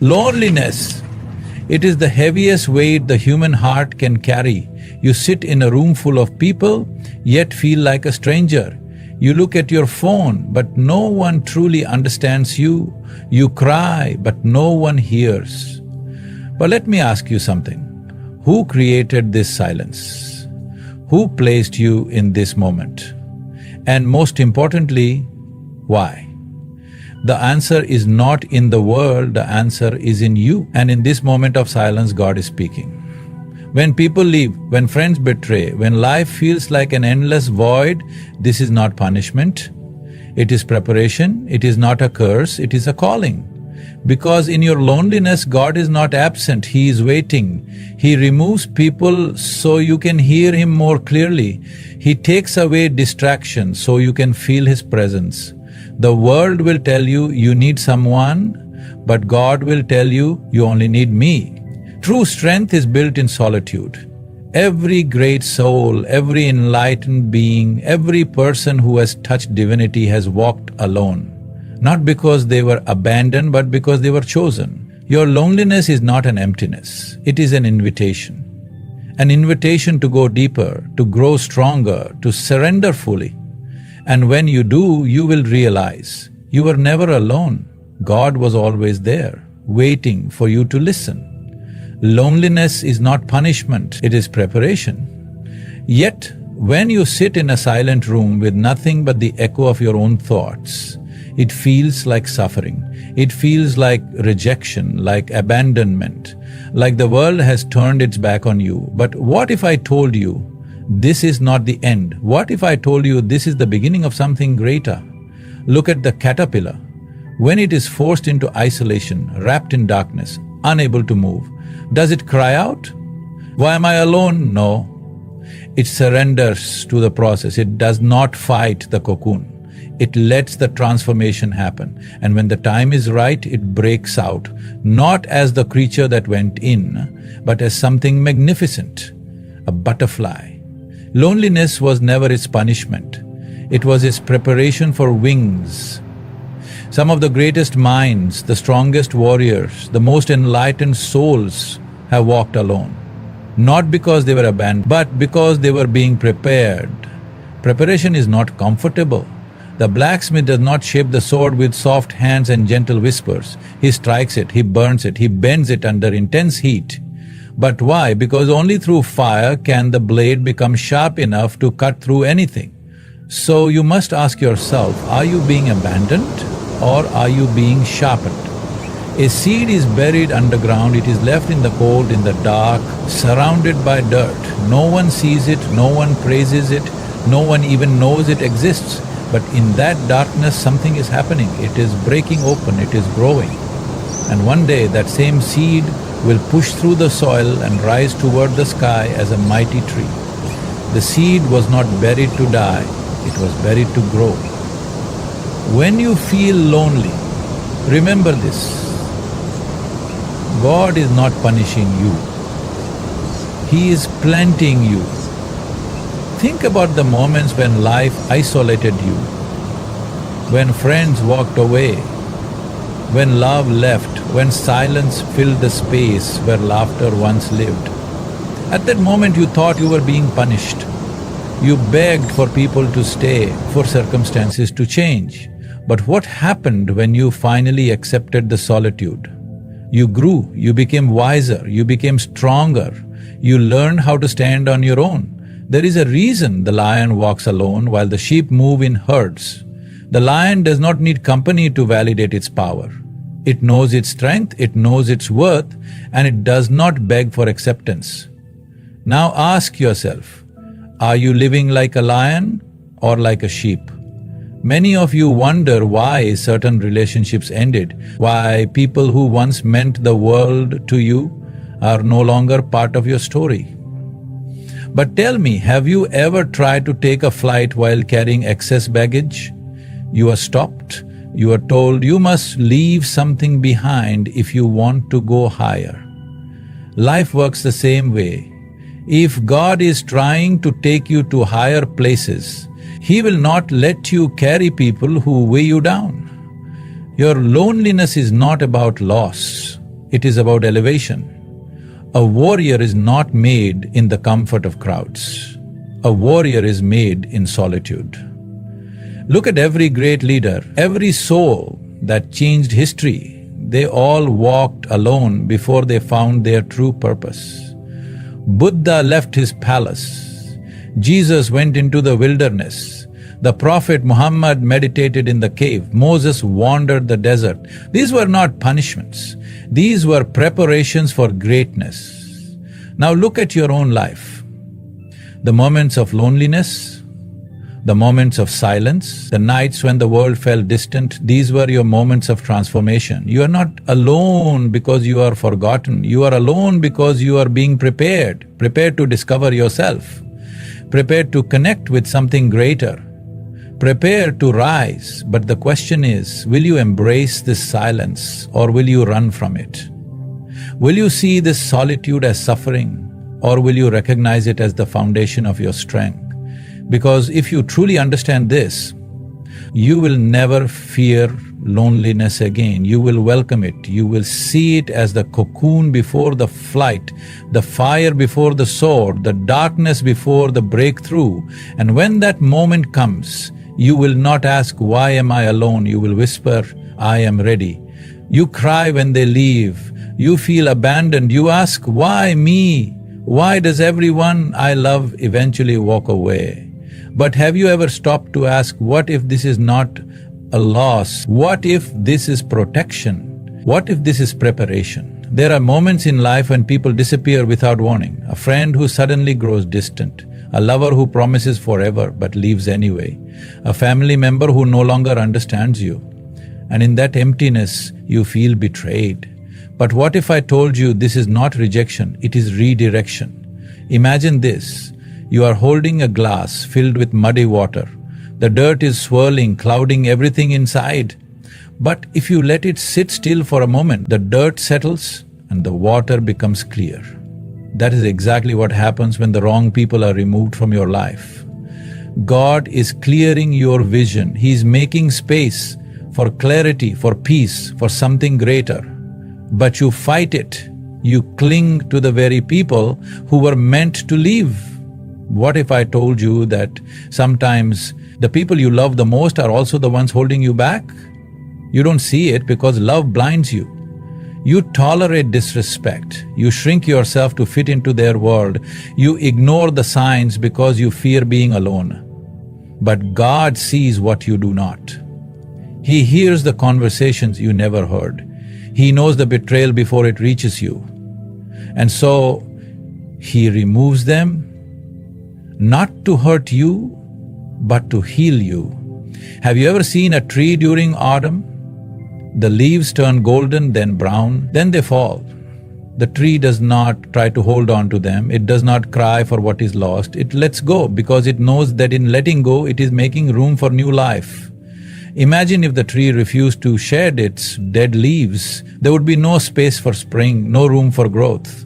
Loneliness. It is the heaviest weight the human heart can carry. You sit in a room full of people, yet feel like a stranger. You look at your phone, but no one truly understands you. You cry, but no one hears. But let me ask you something. Who created this silence? Who placed you in this moment? And most importantly, why? The answer is not in the world, the answer is in you. And in this moment of silence, God is speaking. When people leave, when friends betray, when life feels like an endless void, this is not punishment. It is preparation, it is not a curse, it is a calling. Because in your loneliness, God is not absent, He is waiting. He removes people so you can hear Him more clearly. He takes away distraction so you can feel His presence. The world will tell you you need someone, but God will tell you you only need me. True strength is built in solitude. Every great soul, every enlightened being, every person who has touched divinity has walked alone. Not because they were abandoned, but because they were chosen. Your loneliness is not an emptiness, it is an invitation. An invitation to go deeper, to grow stronger, to surrender fully. And when you do, you will realize you were never alone. God was always there, waiting for you to listen. Loneliness is not punishment, it is preparation. Yet, when you sit in a silent room with nothing but the echo of your own thoughts, it feels like suffering. It feels like rejection, like abandonment, like the world has turned its back on you. But what if I told you this is not the end? What if I told you this is the beginning of something greater? Look at the caterpillar. When it is forced into isolation, wrapped in darkness, unable to move, does it cry out? Why am I alone? No. It surrenders to the process. It does not fight the cocoon. It lets the transformation happen. And when the time is right, it breaks out, not as the creature that went in, but as something magnificent, a butterfly. Loneliness was never its punishment. It was its preparation for wings. Some of the greatest minds, the strongest warriors, the most enlightened souls have walked alone. Not because they were abandoned, but because they were being prepared. Preparation is not comfortable. The blacksmith does not shape the sword with soft hands and gentle whispers. He strikes it, he burns it, he bends it under intense heat. But why? Because only through fire can the blade become sharp enough to cut through anything. So you must ask yourself, are you being abandoned or are you being sharpened? A seed is buried underground, it is left in the cold, in the dark, surrounded by dirt. No one sees it, no one praises it, no one even knows it exists. But in that darkness, something is happening. It is breaking open, it is growing. And one day, that same seed will push through the soil and rise toward the sky as a mighty tree. The seed was not buried to die, it was buried to grow. When you feel lonely, remember this. God is not punishing you. He is planting you. Think about the moments when life isolated you, when friends walked away, when love left, when silence filled the space where laughter once lived. At that moment you thought you were being punished. You begged for people to stay, for circumstances to change. But what happened when you finally accepted the solitude? You grew, you became wiser, you became stronger, you learned how to stand on your own. There is a reason the lion walks alone while the sheep move in herds. The lion does not need company to validate its power. It knows its strength, it knows its worth, and it does not beg for acceptance. Now ask yourself, are you living like a lion or like a sheep? Many of you wonder why certain relationships ended, why people who once meant the world to you are no longer part of your story. But tell me, have you ever tried to take a flight while carrying excess baggage? You are stopped, you are told you must leave something behind if you want to go higher. Life works the same way. If God is trying to take you to higher places, He will not let you carry people who weigh you down. Your loneliness is not about loss, It is about elevation. A warrior is not made in the comfort of crowds. A warrior is made in solitude. Look at every great leader, every soul that changed history. They all walked alone before they found their true purpose. Buddha left his palace. Jesus went into the wilderness. The Prophet Muhammad meditated in the cave. Moses wandered the desert. These were not punishments. These were preparations for greatness. Now look at your own life. The moments of loneliness, the moments of silence, the nights when the world felt distant, these were your moments of transformation. You are not alone because you are forgotten. You are alone because you are being prepared to discover yourself, prepared to connect with something greater, prepared to rise. But the question is, will you embrace this silence or will you run from it? Will you see this solitude as suffering or will you recognize it as the foundation of your strength? Because if you truly understand this, you will never fear loneliness again. You will welcome it. You will see it as the cocoon before the flight, the fire before the sword, the darkness before the breakthrough. And when that moment comes, you will not ask, "Why am I alone?" You will whisper, "I am ready." You cry when they leave. You feel abandoned. You ask, "Why me? Why does everyone I love eventually walk away?" But have you ever stopped to ask, what if this is not a loss? What if this is protection? What if this is preparation? There are moments in life when people disappear without warning. A friend who suddenly grows distant. A lover who promises forever but leaves anyway. A family member who no longer understands you. And in that emptiness, you feel betrayed. But what if I told you this is not rejection, it is redirection? Imagine this. You are holding a glass filled with muddy water. The dirt is swirling, clouding everything inside. But if you let it sit still for a moment, the dirt settles and the water becomes clear. That is exactly what happens when the wrong people are removed from your life. God is clearing your vision. He is making space for clarity, for peace, for something greater. But you fight it. You cling to the very people who were meant to leave. What if I told you that sometimes the people you love the most are also the ones holding you back? You don't see it because love blinds you. You tolerate disrespect. You shrink yourself to fit into their world. You ignore the signs because you fear being alone. But God sees what you do not. He hears the conversations you never heard. He knows the betrayal before it reaches you. And so, He removes them, not to hurt you, but to heal you. Have you ever seen a tree during autumn? The leaves turn golden, then brown, then they fall. The tree does not try to hold on to them. It does not cry for what is lost. It lets go because it knows that in letting go, it is making room for new life. Imagine if the tree refused to shed its dead leaves. There would be no space for spring, no room for growth.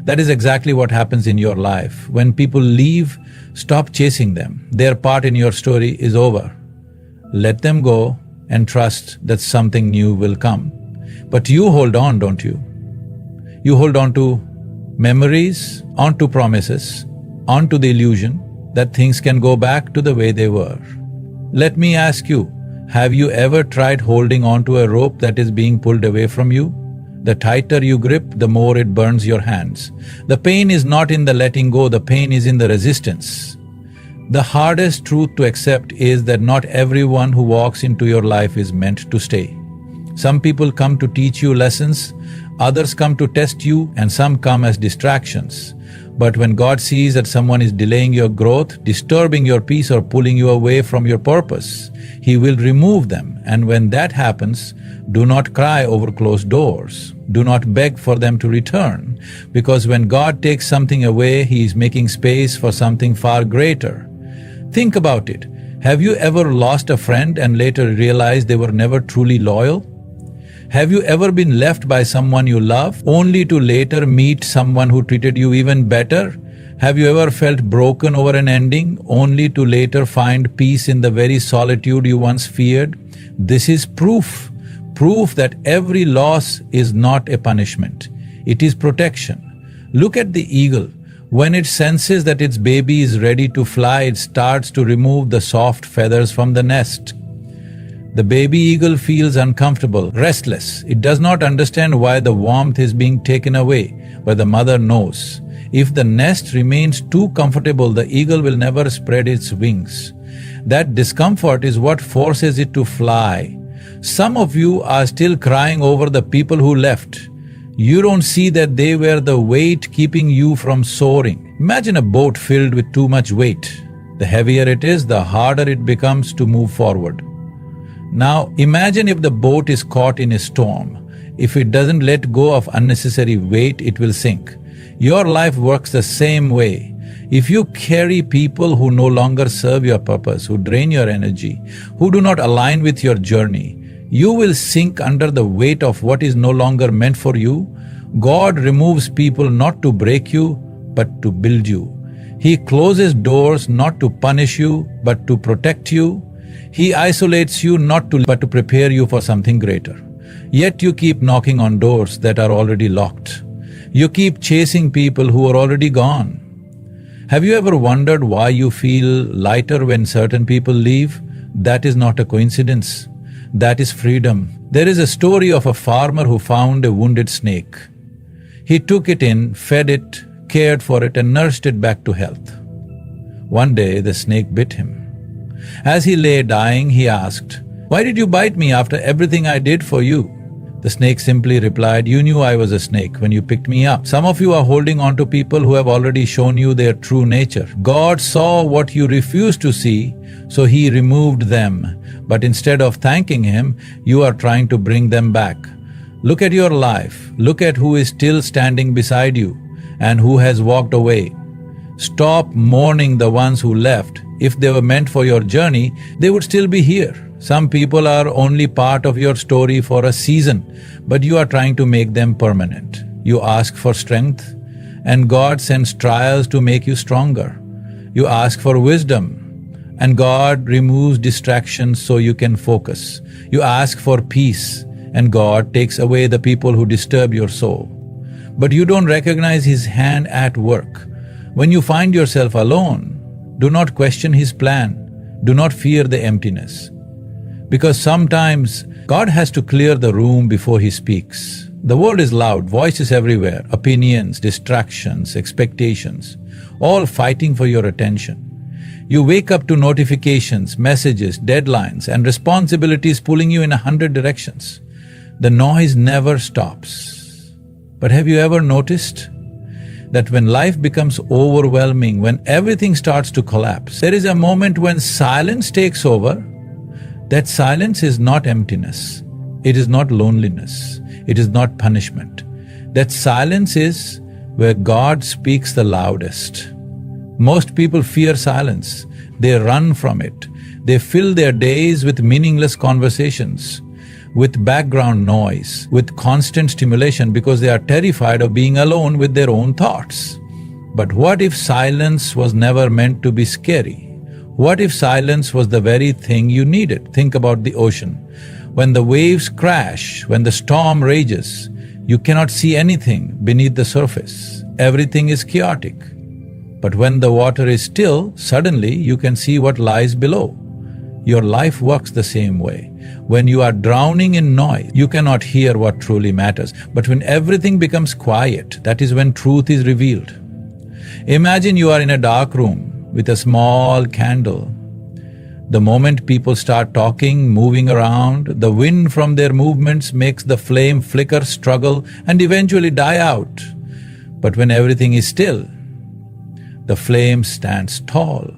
That is exactly what happens in your life. When people leave, stop chasing them. Their part in your story is over. Let them go and trust that something new will come. But you hold on, don't you? You hold on to memories, on to promises, on to the illusion that things can go back to the way they were. Let me ask you, have you ever tried holding on to a rope that is being pulled away from you? The tighter you grip, the more it burns your hands. The pain is not in the letting go, the pain is in the resistance. The hardest truth to accept is that not everyone who walks into your life is meant to stay. Some people come to teach you lessons, others come to test you, and some come as distractions. But when God sees that someone is delaying your growth, disturbing your peace, or pulling you away from your purpose, He will remove them. And when that happens, do not cry over closed doors. Do not beg for them to return, because when God takes something away, He is making space for something far greater. Think about it. Have you ever lost a friend and later realized they were never truly loyal? Have you ever been left by someone you love, only to later meet someone who treated you even better? Have you ever felt broken over an ending, only to later find peace in the very solitude you once feared? This is proof. proof that every loss is not a punishment, it is protection. Look at the eagle. When it senses that its baby is ready to fly, it starts to remove the soft feathers from the nest. The baby eagle feels uncomfortable, restless. It does not understand why the warmth is being taken away, but the mother knows. If the nest remains too comfortable, the eagle will never spread its wings. That discomfort is what forces it to fly. Some of you are still crying over the people who left. You don't see that they were the weight keeping you from soaring. Imagine a boat filled with too much weight. The heavier it is, the harder it becomes to move forward. Now imagine if the boat is caught in a storm. If it doesn't let go of unnecessary weight, it will sink. Your life works the same way. If you carry people who no longer serve your purpose, who drain your energy, who do not align with your journey, you will sink under the weight of what is no longer meant for you. God removes people not to break you, but to build you. He closes doors not to punish you, but to protect you. He isolates you but to prepare you for something greater. Yet you keep knocking on doors that are already locked. You keep chasing people who are already gone. Have you ever wondered why you feel lighter when certain people leave? That is not a coincidence. That is freedom. There is a story of a farmer who found a wounded snake. He took it in, fed it, cared for it, and nursed it back to health. One day, the snake bit him. As he lay dying, he asked, "Why did you bite me after everything I did for you?" The snake simply replied, "You knew I was a snake when you picked me up." Some of you are holding on to people who have already shown you their true nature. God saw what you refused to see, so He removed them. But instead of thanking Him, you are trying to bring them back. Look at your life. Look at who is still standing beside you and who has walked away. Stop mourning the ones who left. If they were meant for your journey, they would still be here. Some people are only part of your story for a season, but you are trying to make them permanent. You ask for strength, and God sends trials to make you stronger. You ask for wisdom, and God removes distractions so you can focus. You ask for peace, and God takes away the people who disturb your soul. But you don't recognize His hand at work. When you find yourself alone, do not question His plan. Do not fear the emptiness. Because sometimes God has to clear the room before He speaks. The world is loud, voices everywhere, opinions, distractions, expectations, all fighting for your attention. You wake up to notifications, messages, deadlines, and responsibilities pulling you in 100 directions. The noise never stops. But have you ever noticed that when life becomes overwhelming, when everything starts to collapse, there is a moment when silence takes over? That silence is not emptiness. It is not loneliness. It is not punishment. That silence is where God speaks the loudest. Most people fear silence. They run from it. They fill their days with meaningless conversations, with background noise, with constant stimulation because they are terrified of being alone with their own thoughts. But what if silence was never meant to be scary? What if silence was the very thing you needed? Think about the ocean. When the waves crash, when the storm rages, you cannot see anything beneath the surface. Everything is chaotic. But when the water is still, suddenly you can see what lies below. Your life works the same way. When you are drowning in noise, you cannot hear what truly matters. But when everything becomes quiet, that is when truth is revealed. Imagine you are in a dark room with a small candle. The moment people start talking, moving around, the wind from their movements makes the flame flicker, struggle, and eventually die out. But when everything is still, the flame stands tall,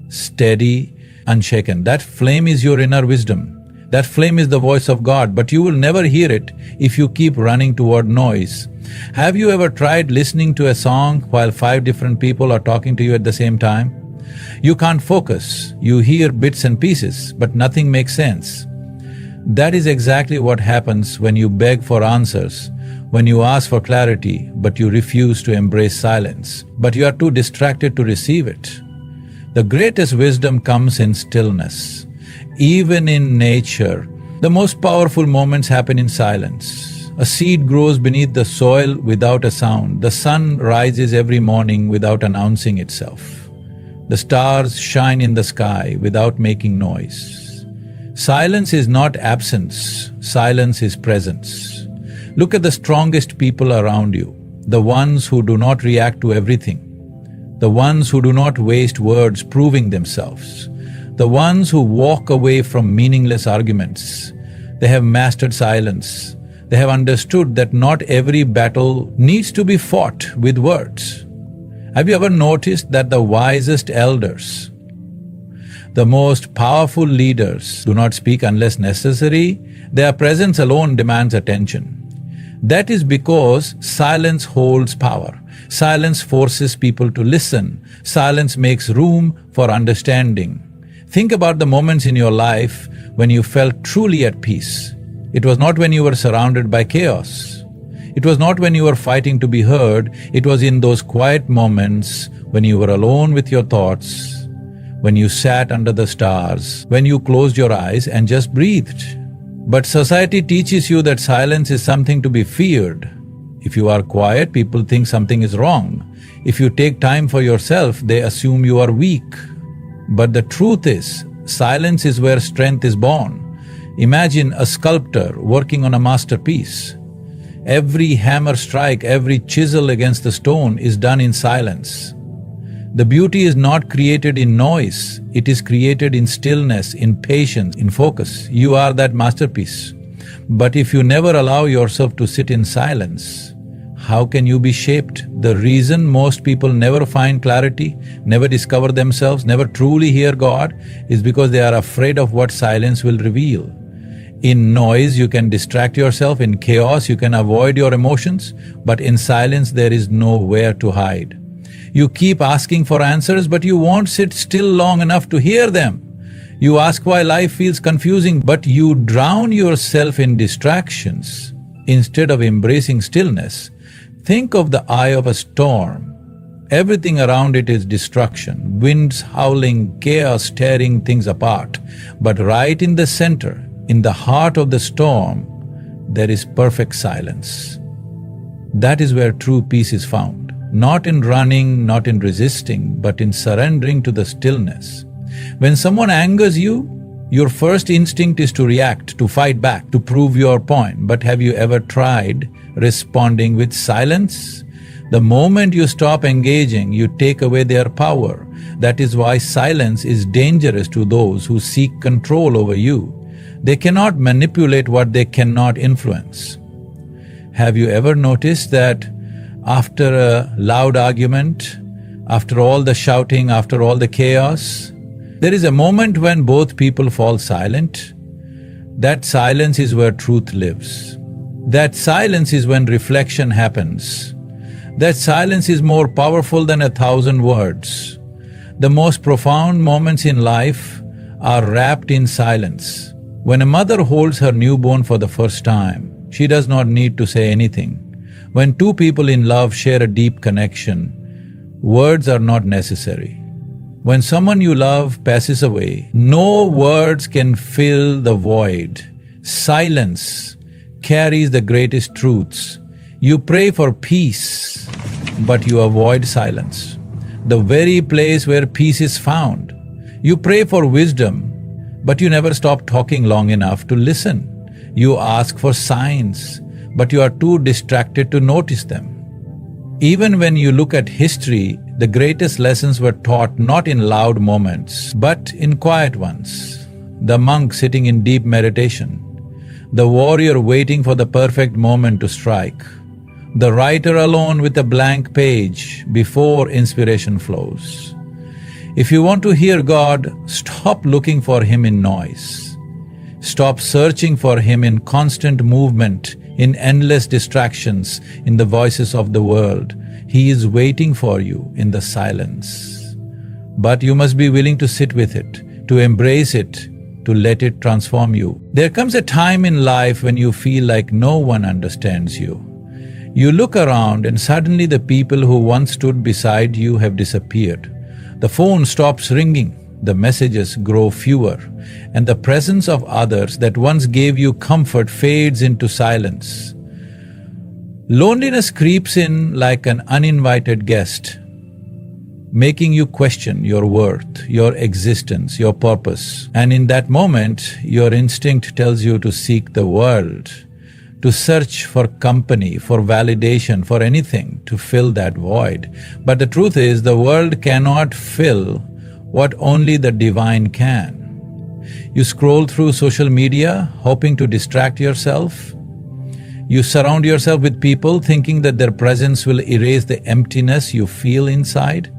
steady, unshaken. That flame is your inner wisdom. That flame is the voice of God, but you will never hear it if you keep running toward noise. Have you ever tried listening to a song while 5 different people are talking to you at the same time? You can't focus. You hear bits and pieces, but nothing makes sense. That is exactly what happens when you beg for answers, when you ask for clarity, but you refuse to embrace silence. But you are too distracted to receive it. The greatest wisdom comes in stillness. Even in nature, The most powerful moments happen in silence. A seed grows beneath the soil without a sound. The sun rises every morning without announcing itself. The stars shine in the sky without making noise. Silence is not absence, silence is presence. Look at the strongest people around you, the ones who do not react to everything, the ones who do not waste words proving themselves, the ones who walk away from meaningless arguments. They have mastered silence. They have understood that not every battle needs to be fought with words. Have you ever noticed that the wisest elders, the most powerful leaders do not speak unless necessary? Their presence alone demands attention. That is because silence holds power. Silence forces people to listen. Silence makes room for understanding. Think about the moments in your life when you felt truly at peace. It was not when you were surrounded by chaos. It was not when you were fighting to be heard. It was in those quiet moments when you were alone with your thoughts, when you sat under the stars, when you closed your eyes and just breathed. But society teaches you that silence is something to be feared. If you are quiet, people think something is wrong. If you take time for yourself, they assume you are weak. But the truth is, silence is where strength is born. Imagine a sculptor working on a masterpiece. Every hammer strike, every chisel against the stone is done in silence. The beauty is not created in noise, it is created in stillness, in patience, in focus. You are that masterpiece. But if you never allow yourself to sit in silence, how can you be shaped? The reason most people never find clarity, never discover themselves, never truly hear God is because they are afraid of what silence will reveal. In noise, you can distract yourself. In chaos, you can avoid your emotions. But in silence, there is nowhere to hide. You keep asking for answers, but you won't sit still long enough to hear them. You ask why life feels confusing, but you drown yourself in distractions. Instead of embracing stillness, think of the eye of a storm. Everything around it is destruction, winds howling, chaos tearing things apart. But right in the center, in the heart of the storm, there is perfect silence. That is where true peace is found. Not in running, not in resisting, but in surrendering to the stillness. When someone angers you, your first instinct is to react, to fight back, to prove your point. But have you ever tried responding with silence? The moment you stop engaging, you take away their power. That is why silence is dangerous to those who seek control over you. They cannot manipulate what they cannot influence. Have you ever noticed that after a loud argument, after all the shouting, after all the chaos, there is a moment when both people fall silent? That silence is where truth lives. That silence is when reflection happens. That silence is more powerful than 1,000 words. The most profound moments in life are wrapped in silence. When a mother holds her newborn for the first time, she does not need to say anything. When two people in love share a deep connection, words are not necessary. When someone you love passes away, no words can fill the void. Silence carries the greatest truths. You pray for peace, but you avoid silence, the very place where peace is found. You pray for wisdom, but you never stop talking long enough to listen. You ask for signs, but you are too distracted to notice them. Even when you look at history, the greatest lessons were taught not in loud moments, but in quiet ones. The monk sitting in deep meditation, the warrior waiting for the perfect moment to strike, the writer alone with a blank page before inspiration flows. If you want to hear God, stop looking for Him in noise. Stop searching for Him in constant movement, in endless distractions, in the voices of the world. He is waiting for you in the silence. But you must be willing to sit with it, to embrace it, to let it transform you. There comes a time in life when you feel like no one understands you. You look around and suddenly the people who once stood beside you have disappeared. The phone stops ringing, the messages grow fewer, and the presence of others that once gave you comfort fades into silence. Loneliness creeps in like an uninvited guest, making you question your worth, your existence, your purpose. And in that moment, your instinct tells you to seek the world, to search for company, for validation, for anything to fill that void. But the truth is, the world cannot fill what only the divine can. You scroll through social media, hoping to distract yourself. You surround yourself with people thinking that their presence will erase the emptiness you feel inside.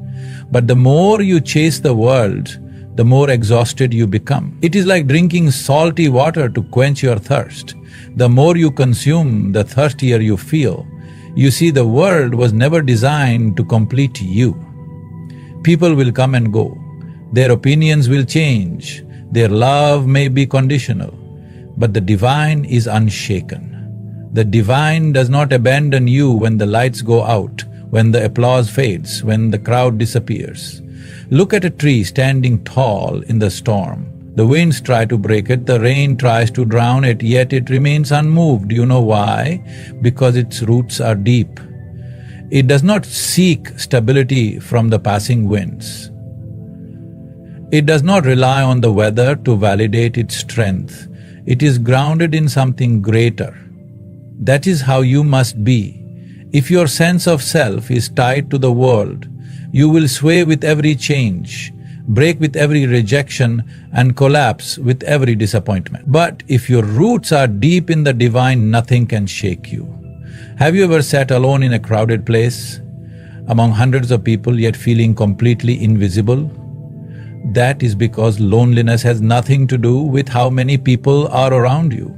But the more you chase the world, the more exhausted you become. It is like drinking salty water to quench your thirst. The more you consume, the thirstier you feel. You see, the world was never designed to complete you. People will come and go. Their opinions will change. Their love may be conditional. But the divine is unshaken. The divine does not abandon you when the lights go out, when the applause fades, when the crowd disappears. Look at a tree standing tall in the storm. The winds try to break it, the rain tries to drown it, yet it remains unmoved. You know why? Because its roots are deep. It does not seek stability from the passing winds. It does not rely on the weather to validate its strength. It is grounded in something greater. That is how you must be. If your sense of self is tied to the world, you will sway with every change, break with every rejection, and collapse with every disappointment. But if your roots are deep in the divine, nothing can shake you. Have you ever sat alone in a crowded place, among hundreds of people, yet feeling completely invisible? That is because loneliness has nothing to do with how many people are around you.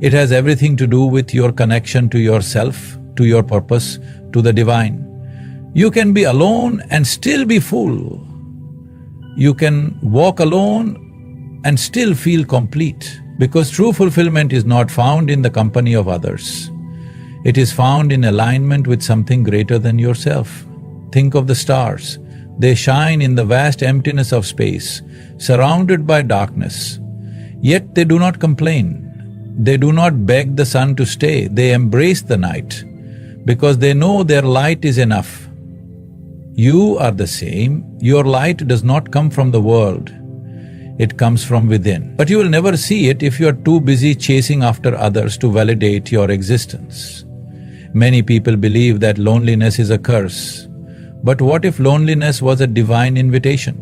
It has everything to do with your connection to yourself, to your purpose, to the divine. You can be alone and still be full. You can walk alone and still feel complete, because true fulfillment is not found in the company of others. It is found in alignment with something greater than yourself. Think of the stars. They shine in the vast emptiness of space, surrounded by darkness. Yet they do not complain. They do not beg the sun to stay. They embrace the night, because they know their light is enough. You are the same. Your light does not come from the world. It comes from within. But you will never see it if you are too busy chasing after others to validate your existence. Many people believe that loneliness is a curse. But what if loneliness was a divine invitation?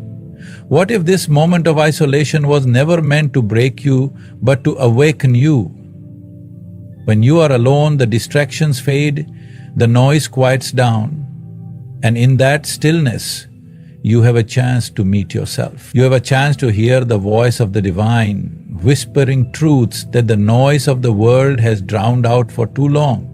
What if this moment of isolation was never meant to break you, but to awaken you? When you are alone, the distractions fade, the noise quiets down, and in that stillness, you have a chance to meet yourself. You have a chance to hear the voice of the divine, whispering truths that the noise of the world has drowned out for too long.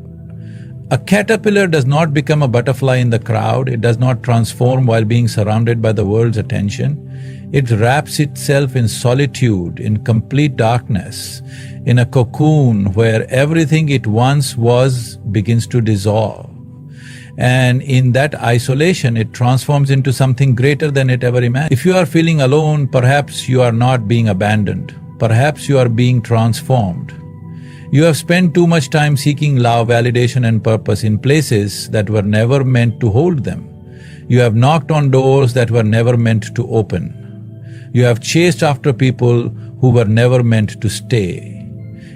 A caterpillar does not become a butterfly in the crowd. It does not transform while being surrounded by the world's attention. It wraps itself in solitude, in complete darkness, in a cocoon where everything it once was begins to dissolve. And in that isolation, it transforms into something greater than it ever imagined. If you are feeling alone, perhaps you are not being abandoned. Perhaps you are being transformed. You have spent too much time seeking love, validation and purpose in places that were never meant to hold them. You have knocked on doors that were never meant to open. You have chased after people who were never meant to stay.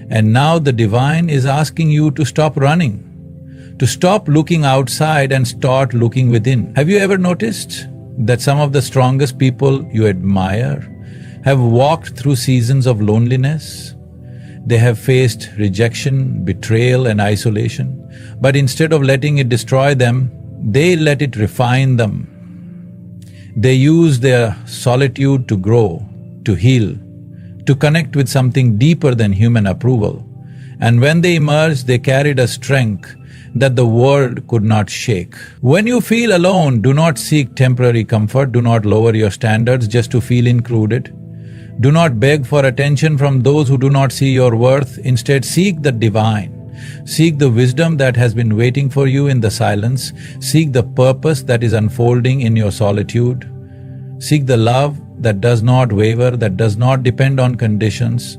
And now the divine is asking you to stop running, to stop looking outside and start looking within. Have you ever noticed that some of the strongest people you admire have walked through seasons of loneliness? They have faced rejection, betrayal and isolation, but instead of letting it destroy them, they let it refine them. They use their solitude to grow, to heal, to connect with something deeper than human approval. And when they emerged, they carried a strength that the world could not shake. When you feel alone, do not seek temporary comfort, do not lower your standards just to feel included. Do not beg for attention from those who do not see your worth. Instead, seek the divine. Seek the wisdom that has been waiting for you in the silence. Seek the purpose that is unfolding in your solitude. Seek the love that does not waver, that does not depend on conditions,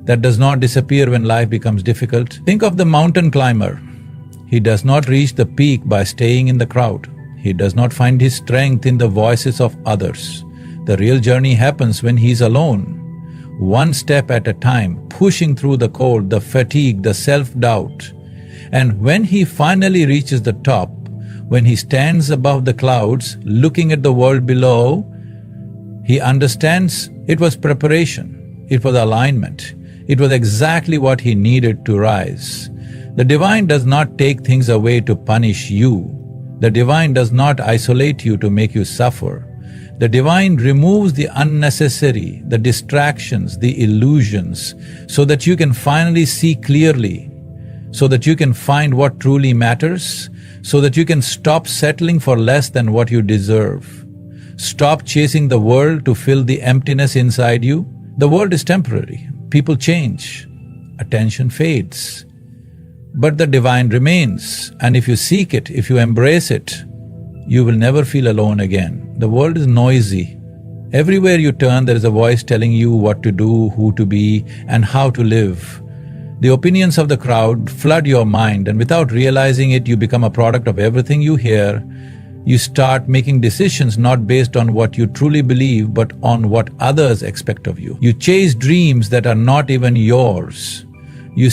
that does not disappear when life becomes difficult. Think of the mountain climber. He does not reach the peak by staying in the crowd. He does not find his strength in the voices of others. The real journey happens when he is alone, one step at a time, pushing through the cold, the fatigue, the self-doubt. And when he finally reaches the top, when he stands above the clouds, looking at the world below, he understands it was preparation, it was alignment, it was exactly what he needed to rise. The divine does not take things away to punish you. The divine does not isolate you to make you suffer. The divine removes the unnecessary, the distractions, the illusions, so that you can finally see clearly, so that you can find what truly matters, so that you can stop settling for less than what you deserve. Stop chasing the world to fill the emptiness inside you. The world is temporary. People change. Attention fades. But the divine remains, and if you seek it, if you embrace it, you will never feel alone again. The world is noisy. Everywhere you turn, there is a voice telling you what to do, who to be, and how to live. The opinions of the crowd flood your mind, and without realizing it, you become a product of everything you hear. You start making decisions not based on what you truly believe, but on what others expect of you. You chase dreams that are not even yours. You